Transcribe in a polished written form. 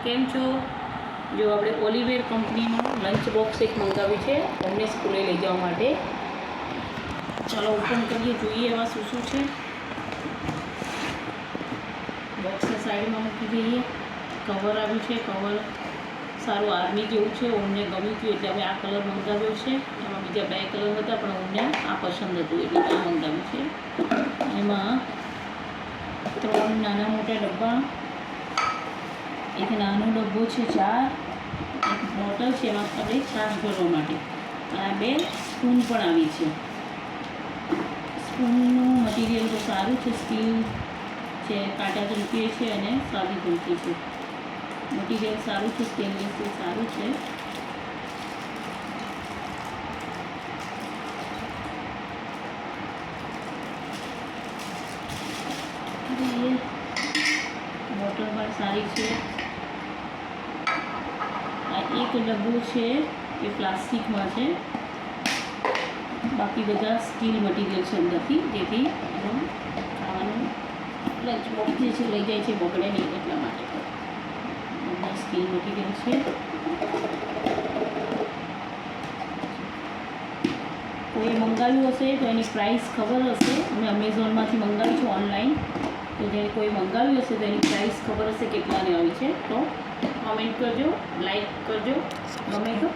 કેમ છો? જો આપણે ઓલિવેર કંપનીનું લંચ બોક્સ એક મંગાવ્યું છે અમને સ્કૂલે લઈ જવા માટે. ચાલો ઓપન કરીએ, જોઈએ એમાં શું શું છે. બોક્સને સાઈડમાં મૂકી દઈએ. કવર આવ્યું છે, કવર સારું આર્મી જેવું છે. અમને ગમ્યું હતું એટલે અમે આ કલર મંગાવ્યો છે. એમાં બીજા 2 કલર હતા પણ અમને આ પસંદ હતું એટલે આ મંગાવ્યું છે. એમાં 3 નાના મોટા ડબ્બા, એક નાનો ડબ્બો છે, 4 એક બોટલ છે એમાં આપણે છાશ ભરવા માટે, અને 2 સ્પૂન પણ આવી છે. સ્પૂનનું મટીરિયલ તો સારું છે, સ્ટીલ છે, કાંટા ઝૂંકી છે અને સાદી ઝૂંકી છે. મટીરિયલ સારું છે, સ્ટેનલેસ સ્ટીલ સારું છે. બોટલ પણ સારી છે. આ એક ડબ્બો છે એ પ્લાસ્ટિકમાં છે, બાકી બધા સ્ટીલ મટીરિયલ છે અંદરથી, જેથી ખાવાનું લંચ બોક્સ જે છે લઈ જાય છે બગડે નહીં એટલા માટે બધા સ્ટીલ મટીરિયલ છે. કોઈ મંગાવ્યું હશે તો એની પ્રાઇસ ખબર હશે. અમે અમેઝોનમાંથી મંગાવ્યું છે ઓનલાઈન, તો જેને કોઈ મંગાવ્યું હશે તો એની પ્રાઇસ ખબર હશે કેટલાની આવી છે. તો કોમેન્ટ કરજો, લાઈક કરજો, ગમે તો